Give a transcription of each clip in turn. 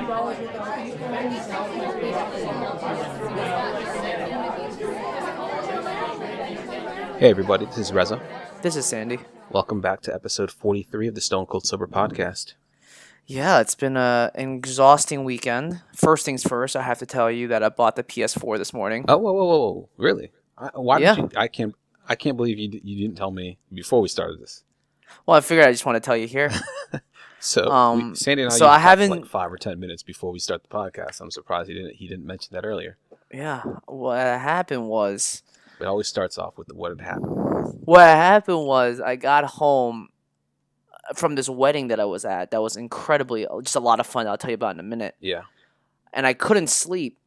Hey everybody, this is Reza. This is Sandy. Welcome back to episode 43 of the Stone Cold Sober podcast. Yeah, it's been an exhausting weekend. First things first, I have to tell you that I bought the PS4 this morning. Oh, whoa. Really? Why Yeah. did you? I can't believe you didn't tell me before we started this. Well, I figured I just want to tell you here. So Sandy and I so I talked for haven't. like 5 or 10 minutes before we start the podcast. I'm surprised he didn't mention that earlier. Yeah, what happened was. It always starts off with what had happened. What happened was I got home from this wedding that I was at. That was incredibly just a lot of fun. I'll tell you about in a minute. Yeah. And I couldn't sleep.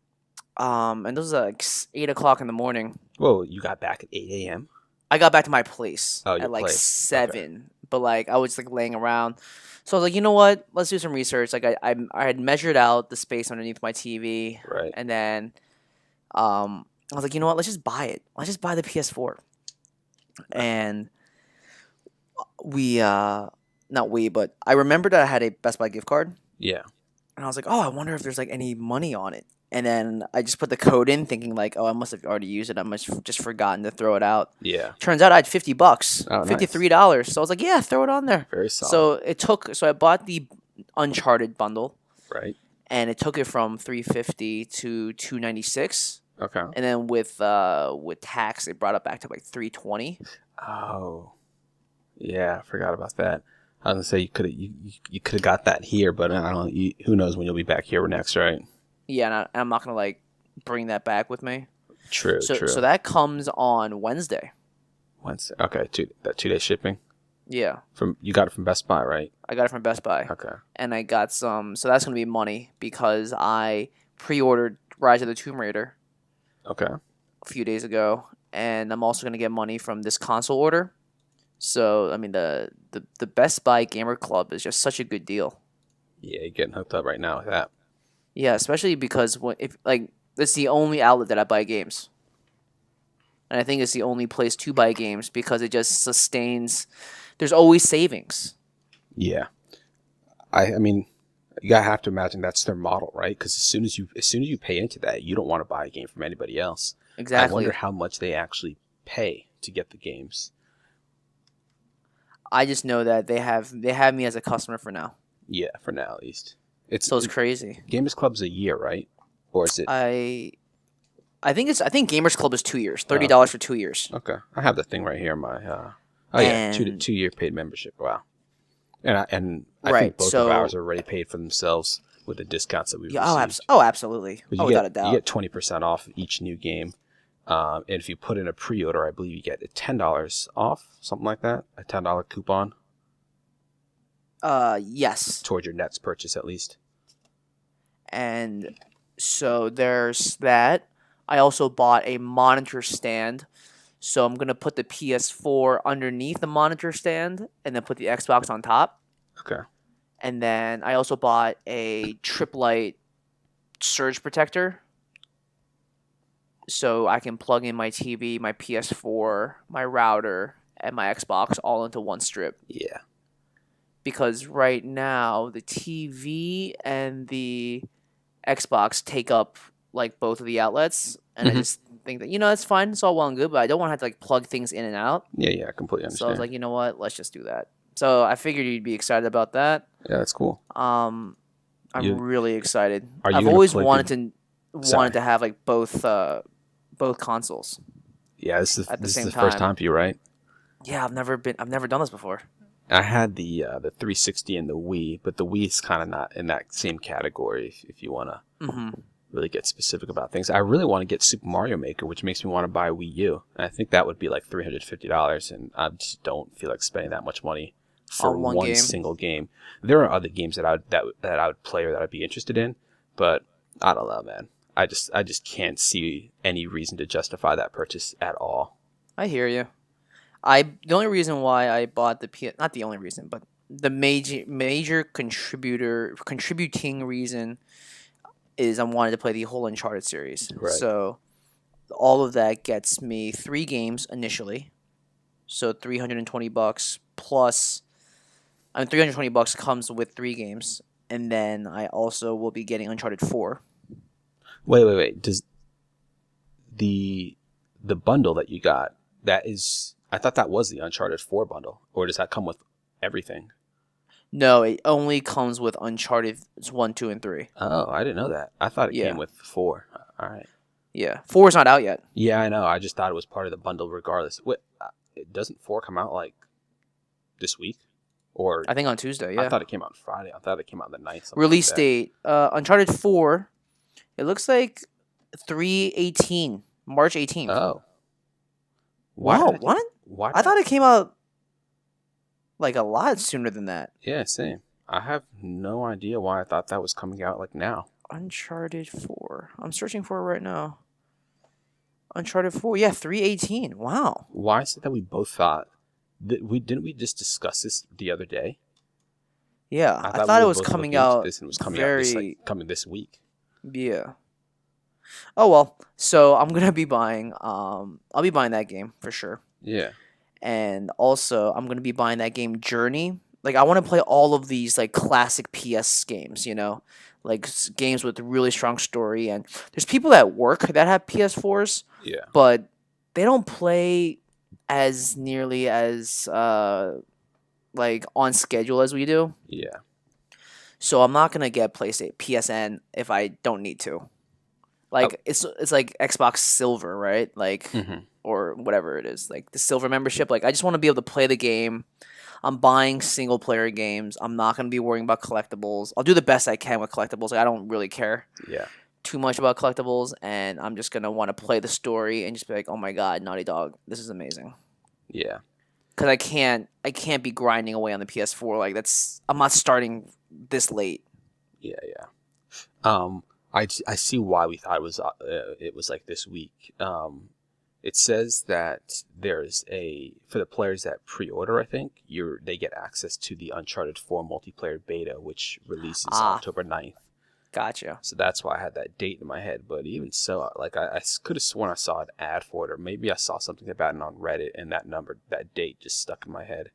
And this was like 8 o'clock in the morning. Whoa, you got back at 8 a.m.? I got back to my place your at like place. 7, Okay. but like I was like laying around, so I was like, you know what? Let's do some research. Like I had measured out the space underneath my TV, Right. and then I was like, you know what? Let's just buy it. Let's just buy the PS4, and but I remembered that I had a Best Buy gift card, Yeah. and I was like, oh, I wonder if there's like any money on it. And then I just put the code in, thinking like, oh, I must have already used it. I must have just forgotten to throw it out. Yeah. Turns out I had $50, Oh, nice. $53. So I was like, yeah, throw it on there. Very solid. So I bought the Uncharted bundle, Right. and it took it from $350 to $296, Okay. and then with tax, it brought it back to like $320. Oh. Yeah, I forgot about that. I was gonna say you could have got that here, but I don't. Who knows when you'll be back here next, right? Yeah, and I'm not gonna like bring that back with me. True. So that comes on Wednesday. Wednesday. Okay, 2 day shipping. Yeah, You got it from Best Buy, right? I got it from Best Buy. Okay. And I got some. So that's gonna be money because I pre-ordered Rise of the Tomb Raider Okay. a few days ago, and I'm also gonna get money from this console order. So I mean, the Best Buy Gamer Club is just such a good deal. Yeah, you're getting hooked up right now with that. Yeah, especially because it's the only outlet that I buy games, and I think it's the only place to buy games because it just sustains. There's always savings. Yeah. I mean, you gotta have to imagine that's their model, right? Because as soon as you pay into that, you don't want to buy a game from anybody else. Exactly. I wonder how much they actually pay to get the games. I just know that they have me as a customer for now. Yeah, for now at least. So it's crazy. Gamers Club's a year, right? Or is it? I think Gamers Club is 2 years, $30 for 2 years. Okay, I have the thing right here. My two-year paid membership. Wow, and I think both of ours are already paid for themselves with the discounts that we've received. Absolutely. Without a doubt. You get 20% off each new game, and if you put in a pre-order, I believe you get $10 off, something like that, a $10 coupon. Yes. Towards your Nets purchase, at least. And so there's that. I also bought a monitor stand. So I'm going to put the PS4 underneath the monitor stand and then put the Xbox on top. Okay. And then I also bought a Trip Light surge protector. So I can plug in my TV, my PS4, my router, and my Xbox all into one strip. Yeah. Because right now the TV and the Xbox take up like both of the outlets, and I just think that it's fine, it's all well and good, but I don't want to have to like plug things in and out. Yeah, I completely understand. So I was like, you know what, let's just do that. So I figured you'd be excited about that. Yeah, that's cool. I'm really excited. Are you I've gonna always play wanted to have like both consoles. Yeah, this is at the this same is the first time. time for you, right? Yeah, I've never done this before. I had the 360 and the Wii, but the Wii's kind of not in that same category. If you want to really get specific about things, I really want to get Super Mario Maker, which makes me want to buy a Wii U. And I think that would be like $350, and I just don't feel like spending that much money for On one game? single game. There are other games that I would play or that I'd be interested in, but I don't know, man. I just can't see any reason to justify that purchase at all. I hear you. The only reason why I bought not the only reason, but the major contributing reason is I wanted to play the whole Uncharted series. Right. So all of that gets me 3 games initially. So $320 plus. $320 comes with 3 games, And then I also will be getting Uncharted 4. Wait. Does the bundle that you got, that is, I thought that was the Uncharted 4 bundle, or does that come with everything? No, it only comes with Uncharted 1, 2, and 3. Oh, I didn't know that. I thought it came Yeah. with 4. All right. Yeah. 4 is not out yet. Yeah, I know. I just thought it was part of the bundle regardless. Wait, doesn't 4 come out like this week? Or I think on Tuesday, I yeah. thought it came out Friday. I thought it came out the 9th. Release like date, Uncharted 4, it looks like 3/18, March 18th. Oh. Wow, what? Why? I thought it came out like a lot sooner than that. Yeah, same. I have no idea why I thought that was coming out like now. Uncharted 4. I'm searching for it right now. Uncharted 4. Yeah, 3/18. Wow. Why is it that we both thought that we just discuss this the other day? Yeah, I thought we it were was both coming looking into out this and it was coming very out coming this week. Yeah. Oh well. So I'm gonna be buying. I'll be buying that game for sure. Yeah. And also I'm gonna be buying that game Journey. Like I want to play all of these like classic PS games. You know, like games with really strong story. And there's people at work that have PS4s. Yeah. But they don't play as nearly as like on schedule as we do. Yeah. So I'm not gonna get PSN if I don't need to. Like it's like Xbox Silver, right? Like or whatever it is, like the Silver membership. Like I just want to be able to play the game. I'm buying single player games. I'm not gonna be worrying about collectibles. I'll do the best I can with collectibles. Like I don't really care too much about collectibles, and I'm just gonna want to play the story and just be like, oh my god, Naughty Dog, this is amazing. Yeah. Because I can't be grinding away on the PS4. Like I'm not starting this late. Yeah. I see why we thought it was like this week. It says that there's for the players that pre-order, I think they get access to the Uncharted 4 multiplayer beta, which releases October 9th. Gotcha. So that's why I had that date in my head. But even so, like I could have sworn I saw an ad for it, or maybe I saw something about it on Reddit, and that date just stuck in my head.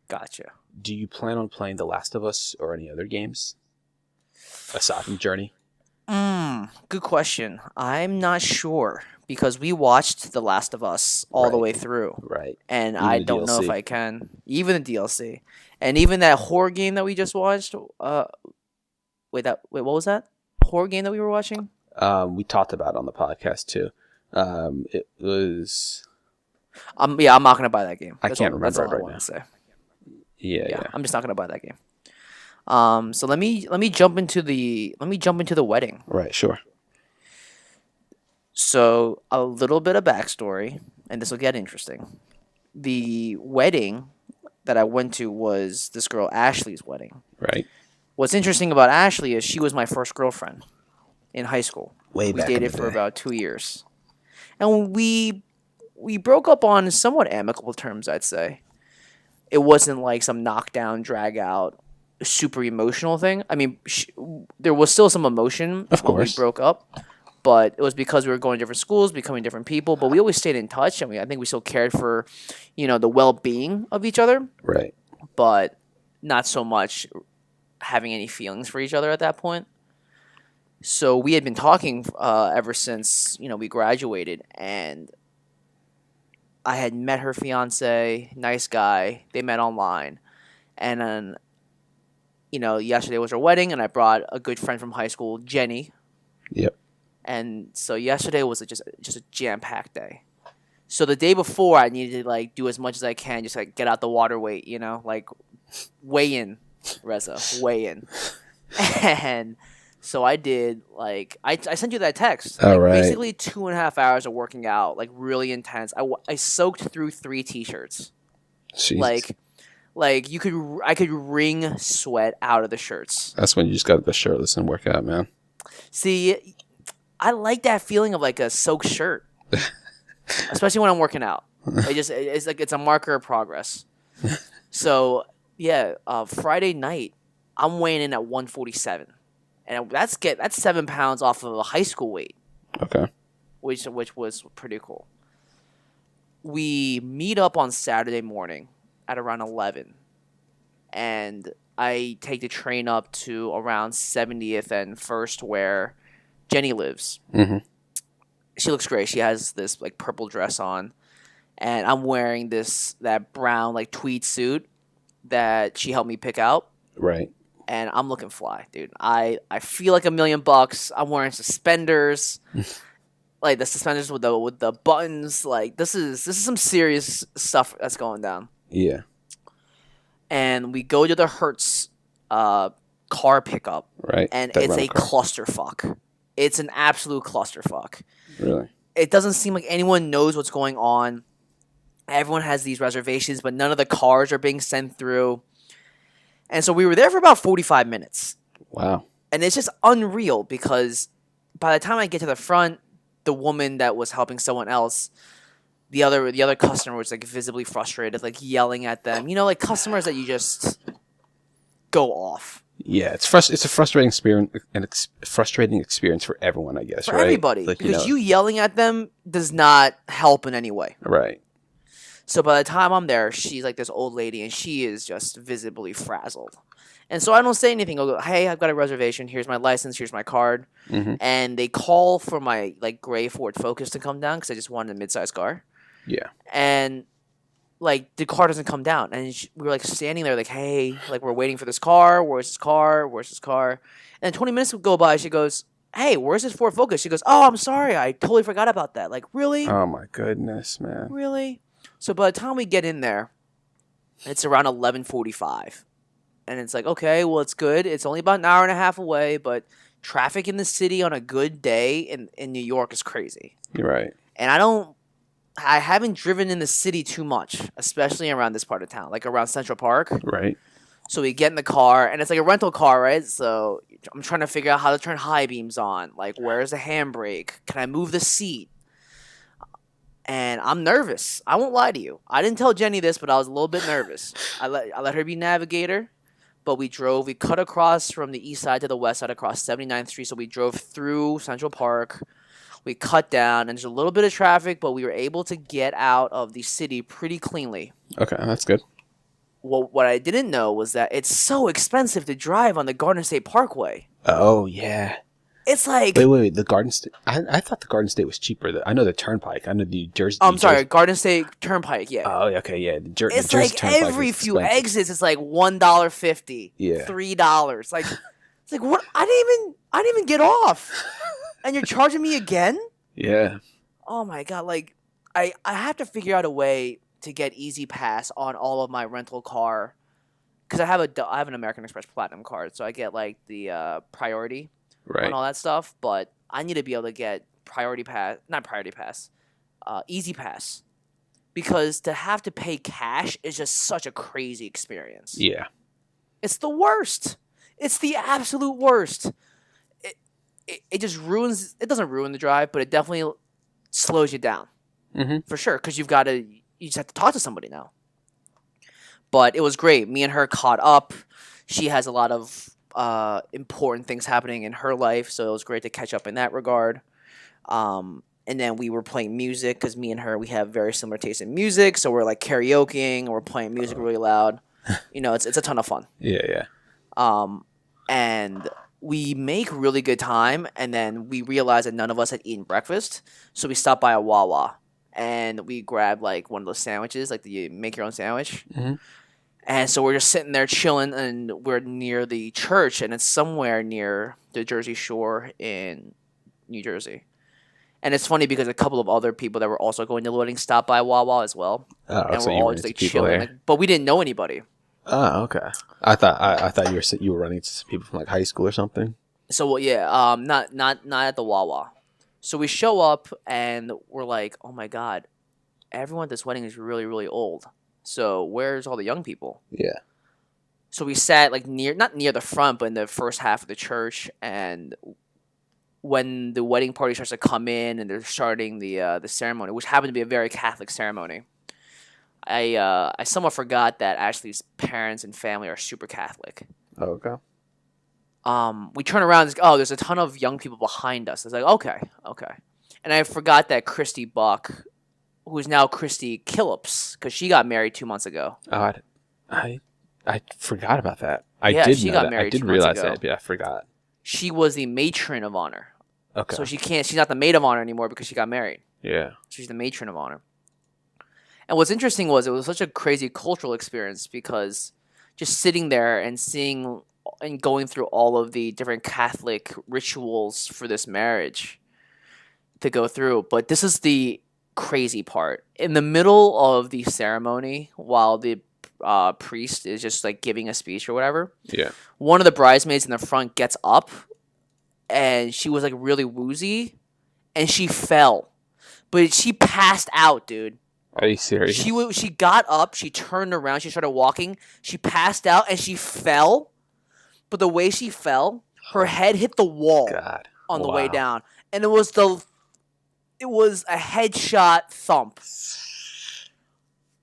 Gotcha. Do you plan on playing The Last of Us or any other games aside from Journey? Good question. I'm not sure because we watched The Last of Us all the way through. Right. And Even I the don't know DLC. if I can. Even the DLC. And even that horror game that we just watched. Wait, what was that? Horror game that we were watching? We talked about it on the podcast too. It was. Yeah, I'm not gonna buy that game. I can't remember that's all it right I want now. to say. Yeah. I'm just not gonna buy that game. So let me jump into the wedding. Right. Sure. So a little bit of backstory, and this will get interesting. The wedding that I went to was this girl Ashley's wedding. Right. What's interesting about Ashley is she was my first girlfriend in high school. Way we back in dated the for day. about 2 years, and we broke up on somewhat amicable terms. I'd say it wasn't like some knockdown, drag out, super emotional thing. I mean, there was still some emotion Of when we course. broke up, but it was because we were going to different schools, becoming different people. But we always stayed in touch, and I think we still cared for, the well-being of each other. Right. But not so much having any feelings for each other at that point. So we had been talking ever since we graduated, and I had met her fiance, nice guy. They met online, and then yesterday was our wedding, and I brought a good friend from high school, Jenny. Yep. And so yesterday was just a jam-packed day. So the day before, I needed to do as much as I can, just get out the water weight, weigh in, Reza, weigh in. And so I did I sent you that text. All right. Basically 2.5 hours of working out, really intense. I soaked through 3 t-shirts. Jesus. I could wring sweat out of the shirts. That's when you just got to go shirtless and work out, man. See, I like that feeling of a soaked shirt, especially when I'm working out. It's a marker of progress. So yeah, Friday night, I'm weighing in at 147, and that's 7 pounds off of a high school weight. Okay. Which was pretty cool. We meet up on Saturday morning at around 11, and I take the train up to around 70th and First, where Jenny lives. Mm-hmm. She looks great. She has this like purple dress on, and I'm wearing that brown like tweed suit that she helped me pick out. Right. And I'm looking fly, dude. I feel like $1,000,000. I'm wearing suspenders, like the suspenders with the buttons. Like this is some serious stuff that's going down. Yeah. And we go to the Hertz car pickup, Right. and That it's a rental car. clusterfuck. It's an absolute clusterfuck. Really? It doesn't seem like anyone knows what's going on. Everyone has these reservations, but none of the cars are being sent through. And so we were there for about 45 minutes. Wow. And it's just unreal because by the time I get to the front, the woman that was helping someone else, the other customer was like visibly frustrated, like yelling at them. You know, like customers that you just go off. Yeah, it's a frustrating experience for everyone, I guess, For right? everybody. Like, because you yelling at them does not help in any way. Right. So by the time I'm there, she's like this old lady, and she is just visibly frazzled. And so I don't say anything. I'll go, hey, I've got a reservation. Here's my license. Here's my card. Mm-hmm. And they call for my like gray Ford Focus to come down because I just wanted a midsize car. Yeah. And like the car doesn't come down, and we were like standing there like, hey, like we're waiting for this car. Where's this car? Where's this car? And then 20 minutes would go by. She goes, hey, where's this Ford Focus? She goes, oh, I'm sorry. I totally forgot about that. Like, really? Oh my goodness, man. Really? So by the time we get in there, it's around 11:45, and it's like, okay, well, it's good. It's only about an hour and a half away, but traffic in the city on a good day in New York is crazy. You're right. And I haven't driven in the city too much, especially around this part of town, like around Central Park. Right. So we get in the car, and it's like a rental car, right? So I'm trying to figure out how to turn high beams on. Like, where's the handbrake? Can I move the seat? And I'm nervous. I won't lie to you. I didn't tell Jenny this, but I was a little bit nervous. I let her be navigator, but we cut across from the east side to the west side across 79th Street. So we drove through Central Park. We cut down, and there's a little bit of traffic, but we were able to get out of the city pretty cleanly. Okay, that's good. Well, what I didn't know was that it's so expensive to drive on the Garden State Parkway. Oh, yeah. It's like... Wait. The Garden State... I thought the Garden State was cheaper. I know the Turnpike. I know the Jersey... I'm sorry, Garden State Turnpike, yeah. Oh, okay, yeah. It's the Jersey like Turnpike every few exits, it's like $1.50, yeah. $3. Like, it's like, what? I didn't even get off. And you're charging me again? Yeah. Oh, my God. Like, I have to figure out a way to get Easy Pass on all of my rental car. Because I have an American Express Platinum card, so I get, like, the priority. Right. And all that stuff, but I need to be able to get Easy Pass, because to have to pay cash is just such a crazy experience. Yeah. It's the worst. It's the absolute worst. It just ruins. It doesn't ruin the drive, but it definitely slows you down. Mm-hmm. For sure, because you just have to talk to somebody now. But it was great. Me and her caught up. She has a lot of important things happening in her life, so it was great to catch up in that regard. And then we were playing music because me and her, we have very similar taste in music, so we're like karaokeing and we're playing music really loud. You know, it's a ton of fun. Yeah. And we make really good time, and then we realized that none of us had eaten breakfast, so we stopped by a Wawa and we grabbed like one of those sandwiches, like the make your own sandwich. Mm-hmm. And so we're just sitting there chilling, and we're near the church, and it's somewhere near the Jersey Shore in New Jersey. And it's funny because a couple of other people that were also going to the wedding stopped by Wawa as well. Oh, and so we're you all ran just into like people chilling, there. but we didn't know anybody. Oh, okay. I thought you were running into some people from like high school or something. So yeah, not at the Wawa. So we show up and we're like, oh my God, everyone at this wedding is really, really old. So where's all the young people? Yeah. So we sat like not near the front, but in the first half of the church. And when the wedding party starts to come in and they're starting the ceremony, which happened to be a very Catholic ceremony, I somewhat forgot that Ashley's parents and family are super Catholic. Oh, okay. We turn around and there's a ton of young people behind us. I was like, okay. And I forgot that Christy Buck, who is now Christy Killups, because she got married 2 months ago. Oh, I forgot about that. I Yeah, did she know got that. I married did 2 months realize ago. that, but I forgot. She was the matron of honor. Okay. So she's not the maid of honor anymore because she got married. Yeah. She's the matron of honor. And what's interesting was it was such a crazy cultural experience because just sitting there and seeing and going through all of the different Catholic rituals for this marriage to go through. But this is the crazy part. In the middle of the ceremony, while the priest is just like giving a speech or whatever, Yeah. one of the bridesmaids in the front gets up and she was like really woozy and she fell. But she passed out, dude. Are you serious? She got up, she turned around, she started walking, she passed out and she fell. But the way she fell, her head hit the wall God. on the way down. And it was a headshot thump.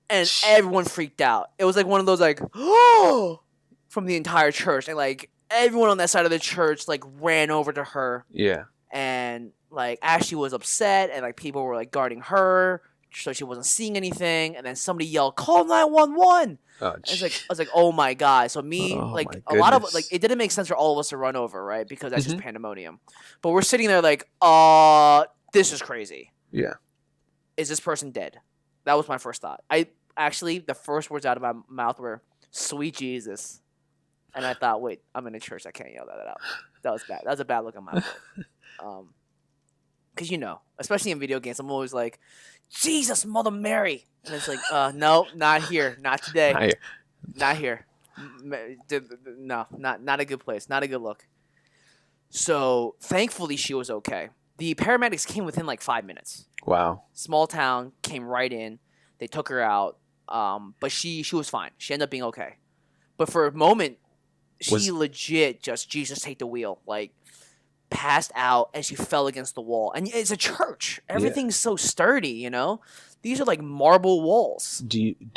And everyone freaked out. It was like one of those like oh from the entire church. And like everyone on that side of the church like ran over to her. Yeah. And like Ashley was upset and like people were like guarding her so she wasn't seeing anything. And then somebody yelled, "Call 911!" Oh, I was like, oh my god. So me, like a lot of like it didn't make sense for all of us to run over, right? Because that's just pandemonium. But we're sitting there like, this is crazy. Yeah. Is this person dead? That was my first thought. I actually the first words out of my mouth were "Sweet Jesus," and I thought, wait, I'm in a church. I can't yell that out. That was bad. That was a bad look on my part. Because especially in video games, I'm always like, Jesus, Mother Mary. And it's like, no, not here. Not today. Not here. No, not a good place. Not a good look. So, thankfully, she was okay. The paramedics came within like 5 minutes. Wow. Small town, came right in. They took her out. But she was fine. She ended up being okay. But for a moment, she legit just, Jesus, take the wheel. Like, passed out and she fell against the wall. And it's a church. Everything's so sturdy, These are like marble walls.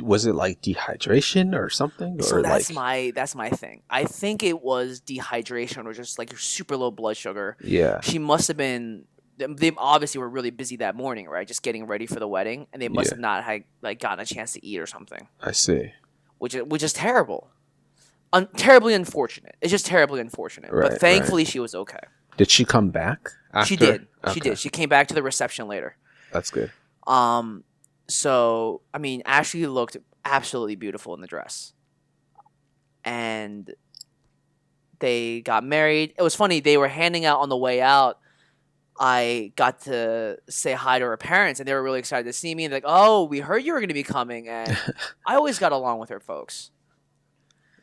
Was it like dehydration or something? So that's my thing. I think it was dehydration or just like super low blood sugar. Yeah. She must have been. They obviously were really busy that morning, right? Just getting ready for the wedding, and they must have not had like gotten a chance to eat or something. I see. Which is terrible. Terribly unfortunate. It's just terribly unfortunate. Right, but thankfully, she was okay. Did she come back after? She did. Okay. She did. She came back to the reception later. That's good. So, I mean, Ashley looked absolutely beautiful in the dress. And they got married. It was funny. They were handing out on the way out. I got to say hi to her parents, and they were really excited to see me. And they're like, oh, we heard you were going to be coming. And I always got along with her folks.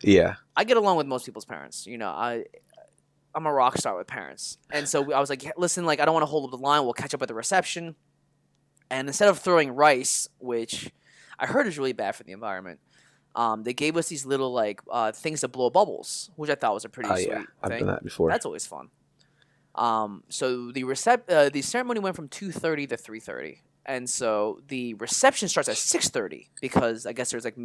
Yeah. I get along with most people's parents. I'm a rock star with parents. And so I was like, listen, like, I don't want to hold up the line. We'll catch up at the reception. And instead of throwing rice, which I heard is really bad for the environment, they gave us these little, like, things to blow bubbles, which I thought was a pretty sweet thing. I've done that before. That's always fun. So the ceremony went from 2:30 to 3:30. And so the reception starts at 6:30 because I guess there's, like,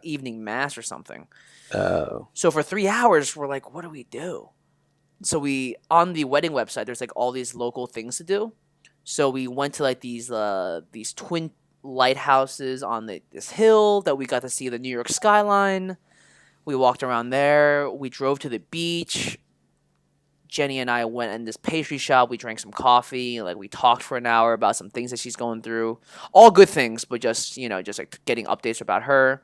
evening mass or something. Oh. So for 3 hours, we're like, what do we do? So on the wedding website, there's like all these local things to do. So we went to like these twin lighthouses on this hill that we got to see the New York skyline. We walked around there. We drove to the beach. Jenny and I went in this pastry shop. We drank some coffee. Like we talked for an hour about some things that she's going through. All good things, but just like getting updates about her.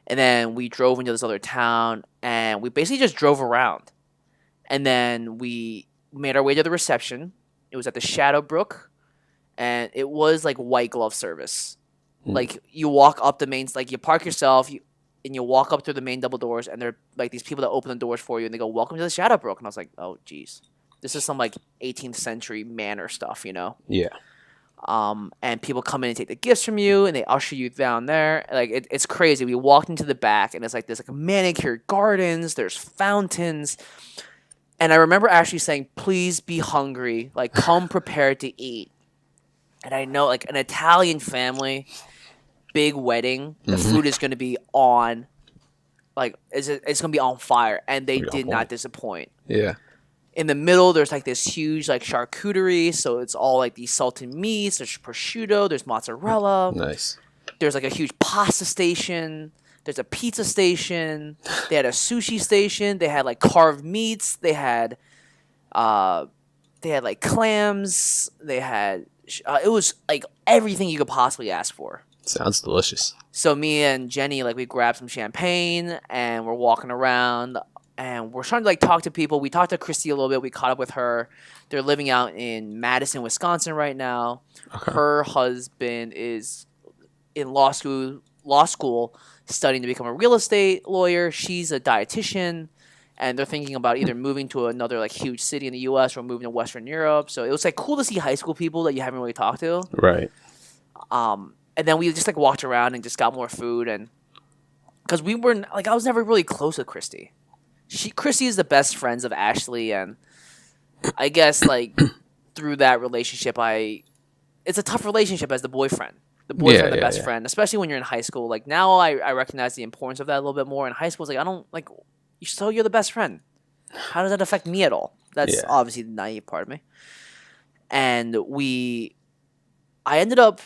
And then we drove into this other town, and we basically just drove around. And then we made our way to the reception. It was at the Shadowbrook, and it was like white glove service. Like you walk up the main, like you park yourself, and you walk up through the main double doors, and they're like these people that open the doors for you, and they go, "Welcome to the Shadowbrook." And I was like, "Oh, geez, this is some like 18th century manor stuff, Yeah. And people come in and take the gifts from you, and they usher you down there. Like it's crazy. We walked into the back, and there's like manicured gardens. There's fountains. And I remember actually saying, please be hungry. Like, come prepared to eat. And I know, like, an Italian family, big wedding, the food is going to be on, like, it's going to be on fire. And they did not disappoint. Yeah. In the middle, there's, like, this huge, like, charcuterie. So it's all, like, these salted meats. There's prosciutto. There's mozzarella. Nice. There's, like, a huge pasta station. There's a pizza station. They had a sushi station. They had like carved meats. They had like clams. They had it was like everything you could possibly ask for. Sounds delicious. So me and Jenny, like, we grabbed some champagne and we're walking around and we're trying to like talk to people. We talked to Christy a little bit. We caught up with her. They're living out in Madison, Wisconsin right now. Okay. Her husband is in law school studying to become a real estate lawyer. She's a dietitian. And they're thinking about either moving to another like huge city in the U.S. or moving to Western Europe. So it was like cool to see high school people that you haven't really talked to. Right. And then we just like walked around and just got more food, and because we were like, I was never really close with Christy. Christy is the best friends of Ashley, and I guess like through that relationship, it's a tough relationship as the boyfriend. The boyfriend, the best friend, especially when you're in high school. Like now, I recognize the importance of that a little bit more. In high school, it's like I don't like. So you're the best friend. How does that affect me at all? That's obviously the naive part of me. And I ended up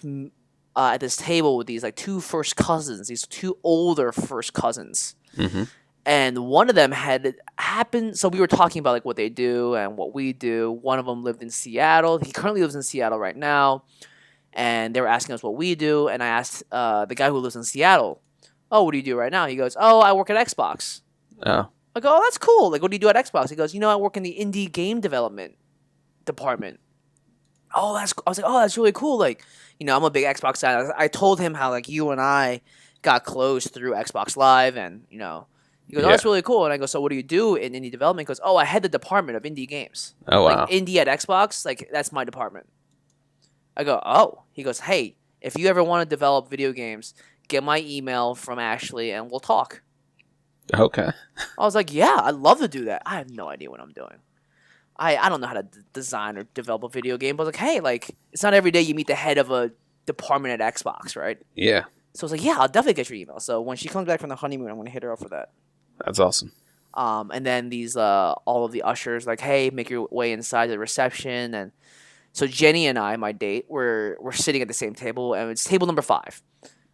at this table with these like two first cousins, these two older first cousins. Mm-hmm. And one of them had happened. So we were talking about like what they do and what we do. One of them lived in Seattle. He currently lives in Seattle right now. And they were asking us what we do. And I asked the guy who lives in Seattle, "Oh, what do you do right now?" He goes, "Oh, I work at Xbox." Oh. I go, "Oh, that's cool. Like, what do you do at Xbox?" He goes, "I work in the indie game development department." I was like, "Oh, that's really cool. Like, I'm a big Xbox fan." I told him how like you and I got close through Xbox Live, and he goes, "Oh, that's really cool." And I go, "So what do you do in indie development?" He goes, "Oh, I head the department of indie games." Oh, wow. Like indie at Xbox, like that's my department. I go, "Oh." He goes, "Hey, if you ever want to develop video games, get my email from Ashley and we'll talk." Okay. I was like, "Yeah, I'd love to do that." I have no idea what I'm doing. I don't know how to design or develop a video game, but I was like, hey, like, it's not every day you meet the head of a department at Xbox, right? Yeah. So I was like, yeah, I'll definitely get your email. So when she comes back from the honeymoon, I'm going to hit her up for that. That's awesome. And then these, all of the ushers, like, hey, make your way inside the reception. And so Jenny and I, my date, we're sitting at the same table, and it's table number 5.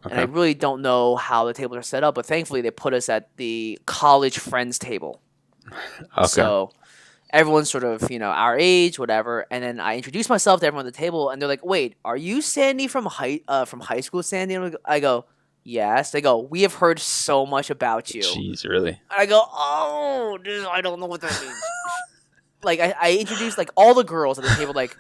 Okay. And I really don't know how the tables are set up, but thankfully they put us at the college friends table. Okay. So everyone's sort of, our age, whatever. And then I introduce myself to everyone at the table, and they're like, "Wait, are you Sandy from high school, Sandy?" And I go, "Yes." They go, "We have heard so much about you." Jeez, really? And I go, "Oh, I don't know what that means." Like, I introduced, like, all the girls at the table, like,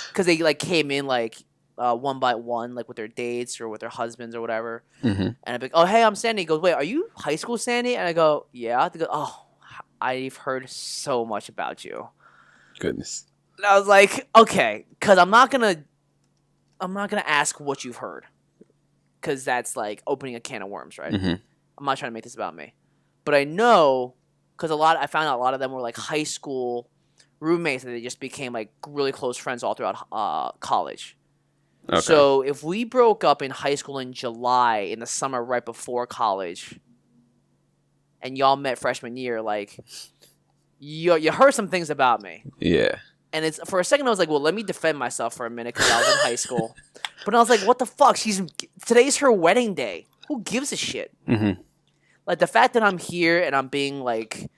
because they, like, came in, like, one by one, like, with their dates or with their husbands or whatever. Mm-hmm. And I'd be like, "Oh, hey, I'm Sandy." He goes, "Wait, are you high school Sandy?" And I go, "Yeah." They go, "Oh, I've heard so much about you." Goodness. And I was like, okay, because I'm not gonna ask what you've heard, because that's like opening a can of worms, right? Mm-hmm. I'm not trying to make this about me, but I know because I found out a lot of them were like high school roommates, and they just became like really close friends all throughout college. Okay. So if we broke up in high school in July, in the summer right before college, and y'all met freshman year, like, you heard some things about me. Yeah. And it's for a second I was like, well, let me defend myself for a minute because I was in high school. But I was like, what the fuck? Today's her wedding day. Who gives a shit? Mm-hmm. Like, the fact that I'm here and I'm being like,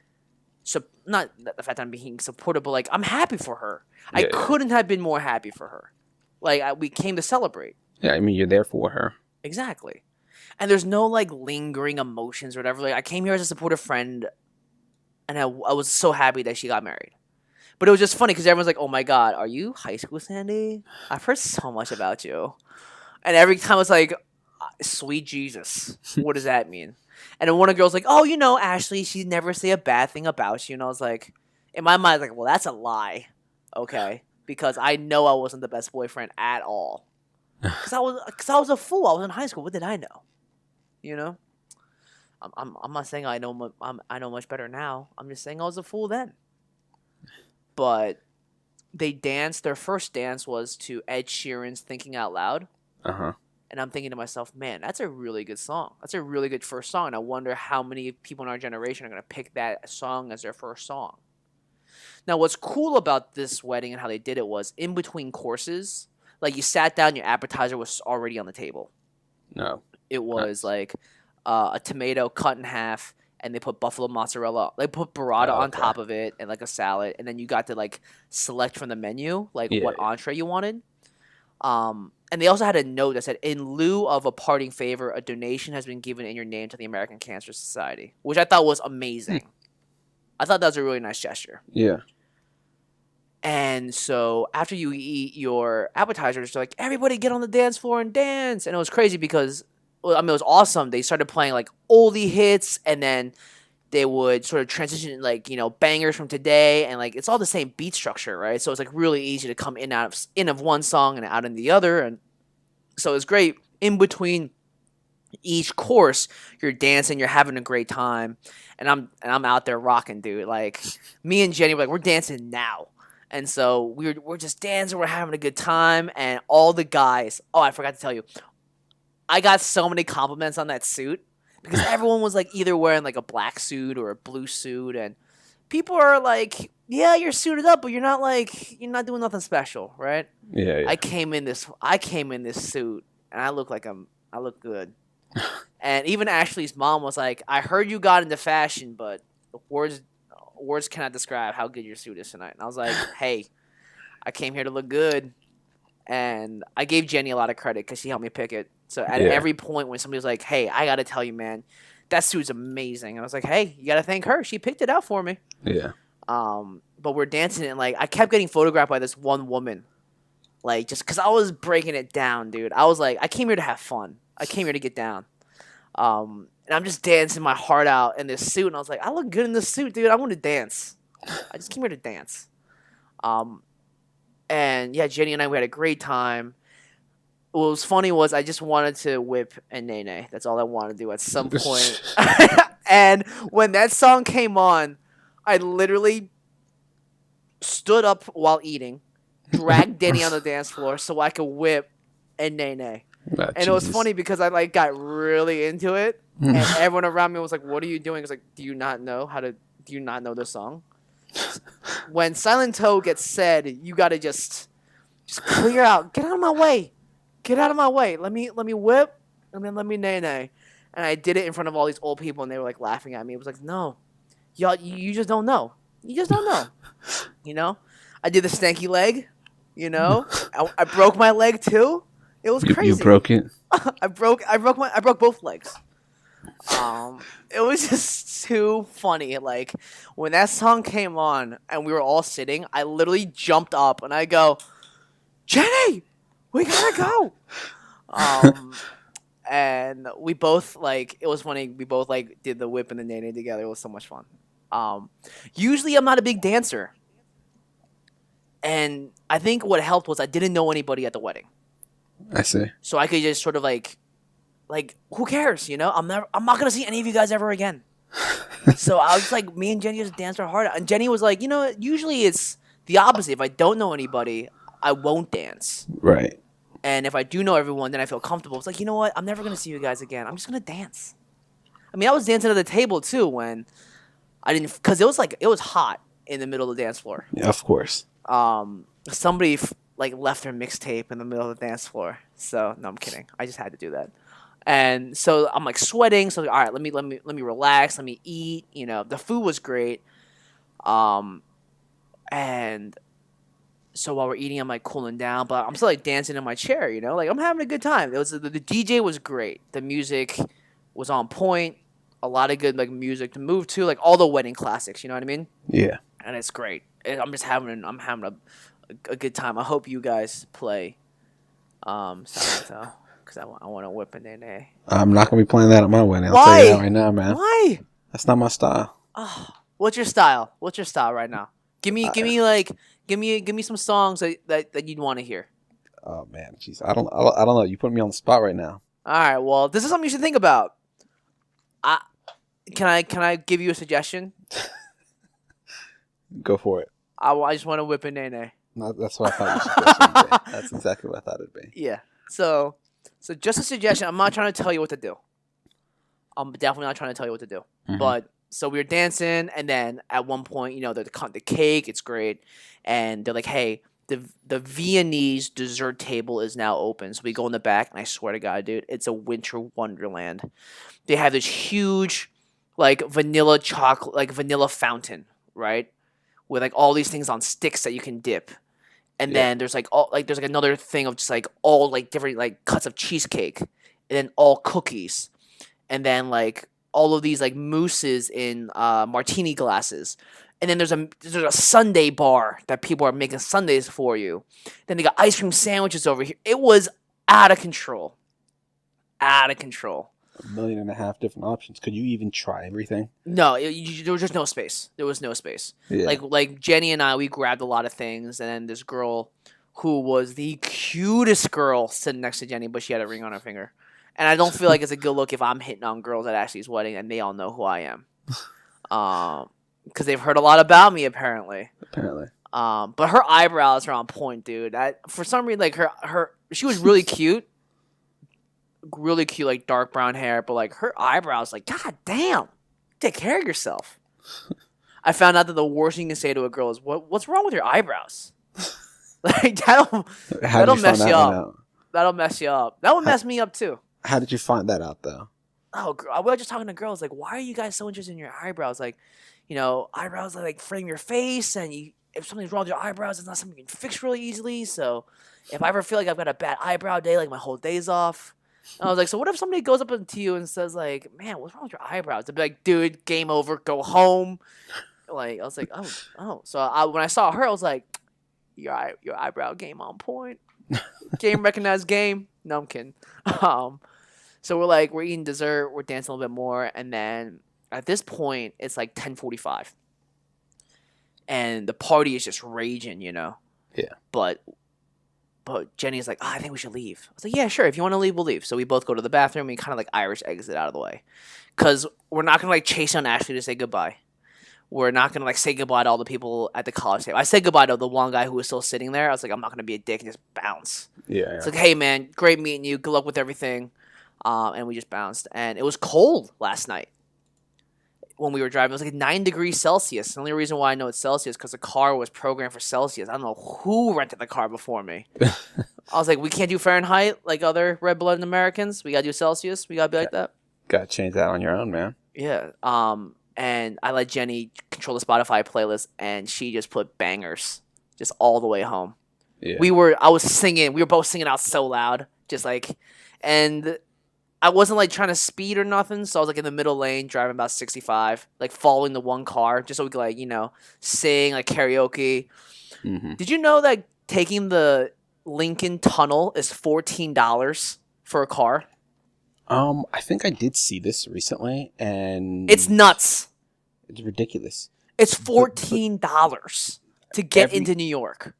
not the fact that I'm being supportive, but like, I'm happy for her. Yeah, I couldn't have been more happy for her. Like, we came to celebrate. Yeah, I mean, you're there for her. Exactly. And there's no like lingering emotions or whatever. Like, I came here as a supportive friend, and I was so happy that she got married. But it was just funny because everyone's like, "Oh my God, are you high school Sandy? I've heard so much about you." And every time it's like, sweet Jesus, what does that mean? And then one of the girls like, "Oh, Ashley, she'd never say a bad thing about you." And I was like, in my mind, like, well, that's a lie. Okay. Because I know I wasn't the best boyfriend at all. Because I was a fool. I was in high school. What did I know? I'm not saying I know much better now. I'm just saying I was a fool then. But they danced. Their first dance was to Ed Sheeran's "Thinking Out Loud." Uh-huh. And I'm thinking to myself, man, that's a really good song. That's a really good first song. And I wonder how many people in our generation are going to pick that song as their first song. Now, what's cool about this wedding and how they did it was in between courses, like, you sat down, your appetizer was already on the table. No. It was like a tomato cut in half, and they put buffalo mozzarella. They put burrata on Okay. top of it and like a salad, and then you got to like select from the menu like Yeah. what entree you wanted. And they also had a note that said, "In lieu of a parting favor, a donation has been given in your name to the American Cancer Society," which I thought was amazing. I thought that was a really nice gesture. Yeah. And so after you eat your appetizers, they're like, everybody get on the dance floor and dance. And it was crazy because, well, I mean, it was awesome. They started playing like oldie hits, and then they would sort of transition like, bangers from today. And like, it's all the same beat structure, right? So it's like really easy to come in of one song and out in the other. And so it's great. In between each course, you're dancing, you're having a great time. And I'm out there rocking, dude. Like, me and Jenny were like, we're dancing now. And so we're just dancing, we're having a good time, and all the guys. Oh, I forgot to tell you, I got so many compliments on that suit because everyone was like either wearing like a black suit or a blue suit, and people are like, "Yeah, you're suited up, but you're not doing nothing special, right?" Yeah. I came in this suit, and I look good. And even Ashley's mom was like, "I heard you got into fashion, but words cannot describe how good your suit is tonight." And I was like, "Hey, I came here to look good." And I gave Jenny a lot of credit because she helped me pick it. So at every point when somebody was like, "Hey, I got to tell you, man, that suit's amazing," I was like, "Hey, you got to thank her. She picked it out for me." Yeah. But we're dancing, and like I kept getting photographed by this one woman, like just because I was breaking it down, dude. I was like, I came here to have fun. I came here to get down. And I'm just dancing my heart out in this suit, and I was like, I look good in this suit, dude. I want to dance. I just came here to dance. And yeah, Jenny and I, we had a great time. What was funny was I just wanted to whip and Nene. That's all I wanted to do at some point. And when that song came on, I literally stood up while eating, dragged Denny on the dance floor so I could whip and Nene. And it was funny because I like got really into it, and everyone around me was like, "What are you doing?" I was like, "Do you not know this song?" When Silent Toe gets said, you gotta just clear out. Get out of my way. Get out of my way. Let me whip, and then let me nay nay. And I did it in front of all these old people, and they were like laughing at me. It was like, no, y'all, you just don't know. You just don't know. I did the stanky leg. I broke my leg too. It was crazy. You broke it? I broke both legs. It was just too funny. Like when that song came on and we were all sitting, I literally jumped up and I go, "Jenny, we gotta go." And we both it was funny. We both did the whip and the nene together. It was so much fun. Usually I'm not a big dancer, and I think what helped was I didn't know anybody at the wedding. I see. So I could just sort of like who cares, I'm not gonna see any of you guys ever again. So I was like, me and Jenny just danced our heart out, and Jenny was like, usually it's the opposite. If I don't know anybody, I won't dance. Right. And if I do know everyone, then I feel comfortable. It's like, you know what? I'm never gonna see you guys again. I'm just gonna dance. I mean, I was dancing at the table too when I didn't, because it was hot in the middle of the dance floor. Yeah, of course. Somebody left their mixtape in the middle of the dance floor. So no, I'm kidding. I just had to do that. And so I'm sweating. So all right, let me relax. Let me eat. The food was great. And so while we're eating, I'm cooling down, but I'm still dancing in my chair. I'm having a good time. It was the DJ was great. The music was on point. A lot of good music to move to, all the wedding classics. You know what I mean? Yeah. And it's great. I'm having a good time. I hope you guys play Silento, because I want to whip a nene. I'm not gonna be playing that at my wedding. I'll Why? tell you that right now, man. Why? That's not my style. Oh, what's your style? What's your style right now? Give me some songs that you'd want to hear. Oh man, jeez, I don't know. You put me on the spot right now. All right, well, this is something you should think about. Can I give you a suggestion? Go for it. I just want to whip a nene. No, that's what I thought your suggestion would be. That's exactly what I thought it'd be. Yeah. So just a suggestion. I'm not trying to tell you what to do. I'm definitely not trying to tell you what to do. Mm-hmm. But so we were dancing, and then at one point, they cut the cake. It's great, and they're like, "Hey, the Viennese dessert table is now open. So we go in the back, and I swear to God, dude, it's a winter wonderland. They have this huge, like vanilla chocolate, like vanilla fountain, right? With like all these things on sticks that you can dip, and Yeah. then there's like another thing of just like all like different like cuts of cheesecake, and then all cookies, and then like all of these like mousses in martini glasses. And then there's a sundae bar that people are making sundaes for you. Then they got ice cream sandwiches over here. It was out of control. Out of control. 1.5 million different options. Could you even try everything? No, there was just no space. There was no space. Yeah. Like Jenny and I, we grabbed a lot of things, and then this girl, who was the cutest girl sitting next to Jenny, but she had a ring on her finger. And I don't feel like it's a good look if I'm hitting on girls at Ashley's wedding, and they all know who I am. Because they've heard a lot about me apparently. But her eyebrows are on point, dude. For some reason, like she was really cute, like dark brown hair. But like her eyebrows, like god damn, take care of yourself. I found out that the worst thing you can say to a girl is, "What's wrong with your eyebrows?" Like that'll mess you up. That'll mess you up. That would mess me up too. How did you find that out though? Oh, we were just talking to girls. Like, why are you guys so interested in your eyebrows? Like, eyebrows like frame your face, and if something's wrong with your eyebrows, it's not something you can fix really easily. So, if I ever feel like I've got a bad eyebrow day, like my whole day's off, and I was like, so what if somebody goes up to you and says like, man, what's wrong with your eyebrows? They'd be like, dude, game over, go home. Like, I was like, oh. So when I saw her, I was like, your eyebrow game on point. Game recognized game. No, I'm kidding. So we're eating dessert, we're dancing a little bit more, and then at this point it's like 10:45, and the party is just raging, Yeah. But Jenny's like, I think we should leave. I was like, yeah, sure. If you want to leave, we'll leave. So we both go to the bathroom. We kind of like Irish exit out of the way, because we're not gonna like chase down Ashley to say goodbye. We're not gonna like say goodbye to all the people at the college table. I said goodbye to the one guy who was still sitting there. I was like, I'm not gonna be a dick and just bounce. Yeah. It's like, hey man, great meeting you. Good luck with everything. And we just bounced. And it was cold last night when we were driving. It was like 9 degrees Celsius. The only reason why I know it's Celsius is because the car was programmed for Celsius. I don't know who rented the car before me. I was like, we can't do Fahrenheit like other red-blooded Americans. We got to do Celsius. We got to be like that. Got to change that on your own, man. Yeah. And I let Jenny control the Spotify playlist, and she just put bangers just all the way home. Yeah. I was singing. We were both singing out so loud. Just like, and I wasn't like trying to speed or nothing, so I was like in the middle lane driving about 65, like following the one car just so we could like, sing like karaoke. Mm-hmm. Did you know that taking the Lincoln Tunnel is $14 for a car? I think I did see this recently, and It's nuts. It's ridiculous. It's $14 to get into New York.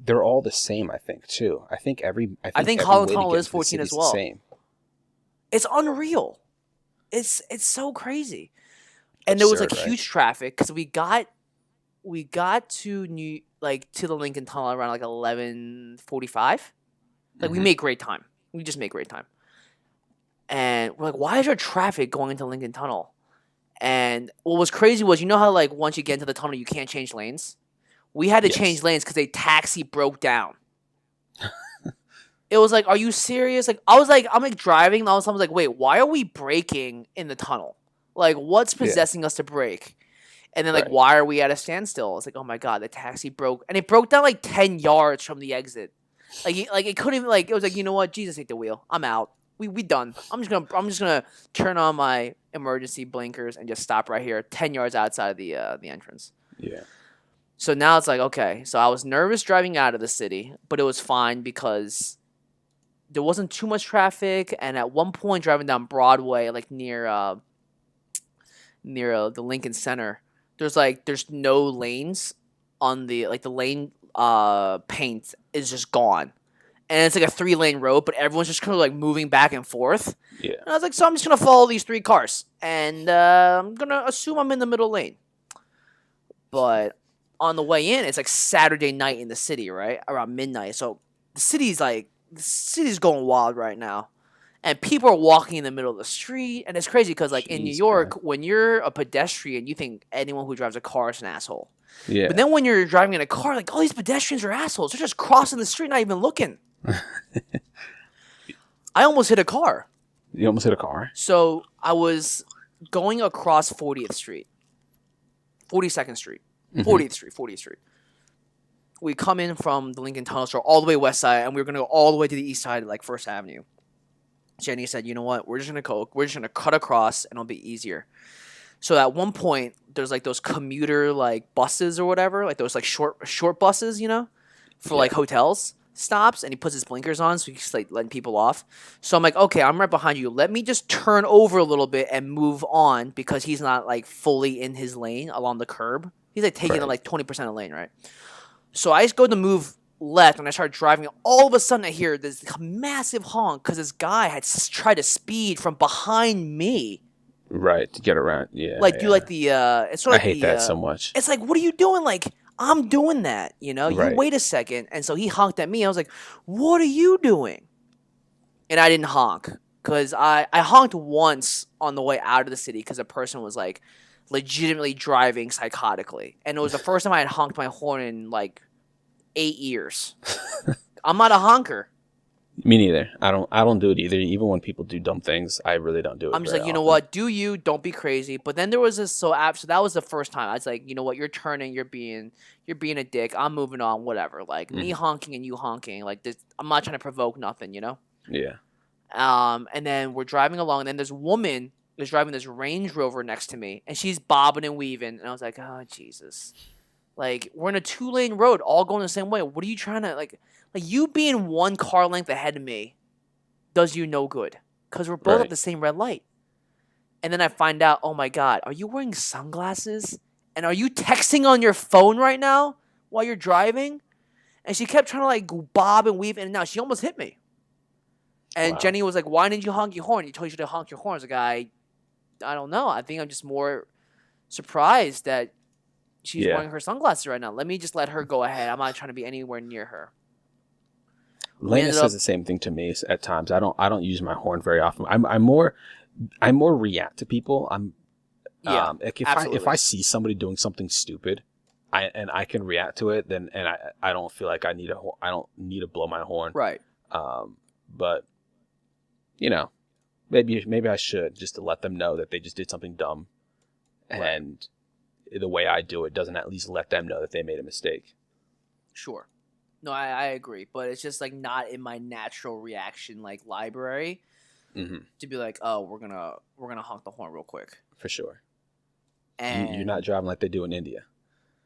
They're all the same, I think, too. I think Holland Tunnel is 14 as well. Same. It's unreal. It's so crazy. And there was like huge traffic because we got to to the Lincoln Tunnel around like 11:45. Like we made great time. We just made great time. And we're like, why is there traffic going into Lincoln Tunnel? And what was crazy was, how like once you get into the tunnel you can't change lanes? We had to change lanes because a taxi broke down. It was like, are you serious? Like, I'm like driving, and all of a sudden I was like, wait, why are we braking in the tunnel? Like, what's possessing us to brake? And then like, why are we at a standstill? It's like, oh my god, the taxi broke, and it broke down like 10 yards from the exit. Like it couldn't even it was like, you know what? Jesus, take the wheel. I'm out. We done. I'm just gonna turn on my emergency blinkers and just stop right here, 10 yards outside of the entrance. Yeah. So now it's like, okay. So I was nervous driving out of the city, but it was fine because there wasn't too much traffic. And at one point, driving down Broadway, like near the Lincoln Center, there's no lanes on the lane paint is just gone. And it's like a 3-lane road, but everyone's just kind of like moving back and forth. Yeah. And I was like, so I'm just going to follow these 3 cars. And I'm going to assume I'm in the middle lane. But on the way in, it's like Saturday night in the city, right? Around midnight. So the city's going wild right now. And people are walking in the middle of the street. And it's crazy because like in New York, when you're a pedestrian, you think anyone who drives a car is an asshole. Yeah. But then when you're driving in a car, like all these pedestrians are assholes. They're just crossing the street, not even looking. I almost hit a car. You almost hit a car? So I was going across 40th Street. 42nd Street. 40th Street. 40th Street. We come in from the Lincoln Tunnel Store all the way west side, and we were going to go all the way to the east side, like First Avenue. Jenny said, you know what? We're just going to cut across, and it'll be easier. So at one point, there's like those commuter like buses or whatever, like those like short buses, you know, for like hotels stops, and he puts his blinkers on so he's like letting people off. So I'm like, okay, I'm right behind you. Let me just turn over a little bit and move on because he's not like fully in his lane along the curb. He's like taking like 20% of the lane, right? So I just go to move left and I start driving. All of a sudden I hear this massive honk because this guy had tried to speed from behind me. Right, to get around. Yeah. Like do like the it's sort of I hate that so much. It's like, what are you doing? Like, I'm doing that, you know? You wait a second. And so he honked at me. I was like, what are you doing? And I didn't honk because I honked once on the way out of the city because a person was like legitimately driving psychotically. And it was the first time I had honked my horn in like 8 years. I'm not a honker. Me neither. I don't do it either. Even when people do dumb things, I really don't do it. I'm just like, you know what? Do you? Don't be crazy. But then there was this. So that was the first time. I was like, you know what? You're turning. You're being a dick. I'm moving on. Whatever. Like me honking and you honking. Like this. I'm not trying to provoke nothing. You know. Yeah. And then we're driving along. And then this woman is driving this Range Rover next to me, and she's bobbing and weaving. And I was like, oh Jesus. Like we're in a 2-lane road, all going the same way. What are you trying to like? Like, you being one car length ahead of me does you no good. Because we're both at the same red light. And then I find out, oh, my God, are you wearing sunglasses? And are you texting on your phone right now while you're driving? And she kept trying to, like, bob and weave. And now she almost hit me. And Jenny was like, why didn't you honk your horn? You told you to honk your horn. I was like, I don't know. I think I'm just more surprised that she's wearing her sunglasses right now. Let me just let her go ahead. I'm not trying to be anywhere near her. Lena says the same thing to me at times. I don't use my horn very often. I'm more react to people. Like if I see somebody doing something stupid, I can react to it, then I don't feel like I don't need to blow my horn. Right. But you know, maybe I should, just to let them know that they just did something dumb, and the way I do it doesn't at least let them know that they made a mistake. Sure. No, I agree, but it's just like not in my natural reaction like library to be like, oh, we're gonna honk the horn real quick. For sure. And you're not driving like they do in India.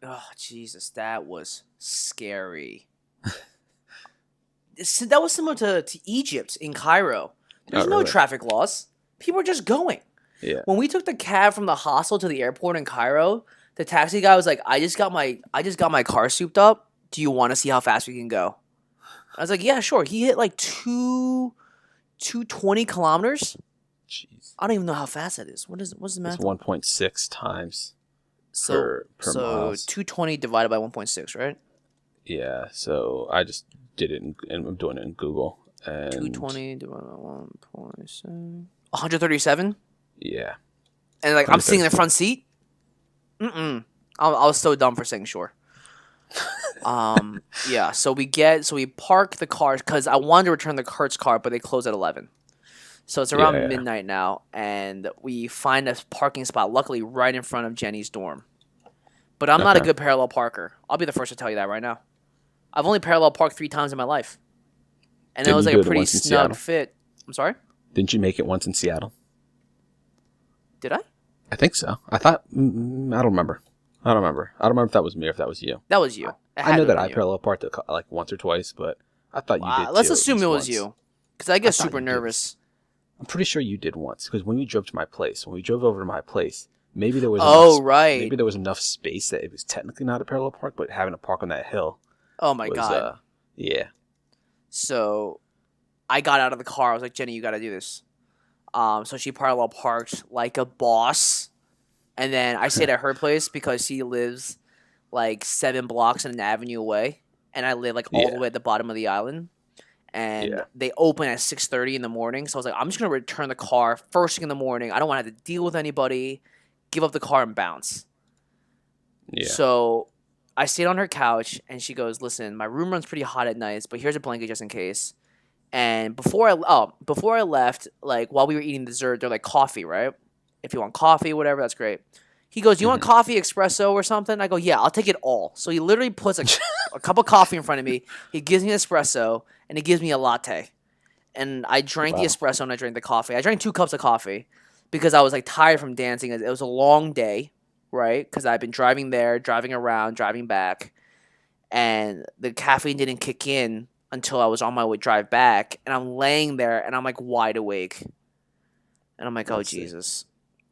Oh Jesus, that was scary. That was similar to Egypt in Cairo. There's no traffic laws. People are just going. Yeah. When we took the cab from the hostel to the airport in Cairo, the taxi guy was like, I just got my car souped up. Do you want to see how fast we can go? I was like, yeah, sure. He hit like 220 kilometers. Jeez. I don't even know how fast that is. What's the math? It's 1.6 times per so miles. 220 divided by 1.6, right? Yeah. So I just did it, and I'm doing it in Google. And 220 divided by 1.6. 137? Yeah. And like I'm sitting in the front seat? I was so dumb for saying sure. Yeah, so we park the car because I wanted to return the Hertz car, but they close at 11. So it's around midnight now, and we find a parking spot, luckily right in front of Jenny's dorm. But I'm not a good parallel parker. I'll be the first to tell you that right now. I've only parallel parked 3 times in my life. And it was like a pretty snug fit. I'm sorry? Didn't you make it once in Seattle? Did I? I think so. I thought, I don't remember. I don't remember if that was me or if that was you. That was you. I know that I parallel parked it like once or twice, but I thought you did. Let's assume it was you, because I get super nervous. I'm pretty sure you did once, because when we drove over to my place, maybe there was maybe there was enough space that it was technically not a parallel park, but having to park on that hill. Oh my god! Yeah. So, I got out of the car. I was like, Jenny, you got to do this. So she parallel parked like a boss. And then I stayed at her place because she lives like 7 blocks and an avenue away. And I live like all the way at the bottom of the island. And they open at 6:30 in the morning. So I was like, I'm just going to return the car first thing in the morning. I don't want to have to deal with anybody, give up the car and bounce. Yeah. So I stayed on her couch, and she goes, "Listen, my room runs pretty hot at nights, but here's a blanket just in case." And before I left, like while we were eating dessert, they're like coffee, right? If you want coffee, whatever, that's great. He goes, "You want Hmm. coffee, espresso, or something?" I go, "Yeah, I'll take it all." So he literally puts a cup of coffee in front of me. He gives me an espresso, and he gives me a latte. And I drank the Wow. espresso and I drank the coffee. I drank 2 cups of coffee because I was like tired from dancing. It was a long day, right? Because I've been driving there, driving around, driving back, and the caffeine didn't kick in until I was on my way drive back. And I'm laying there and I'm like wide awake, and I'm like, oh Let's see. Jesus.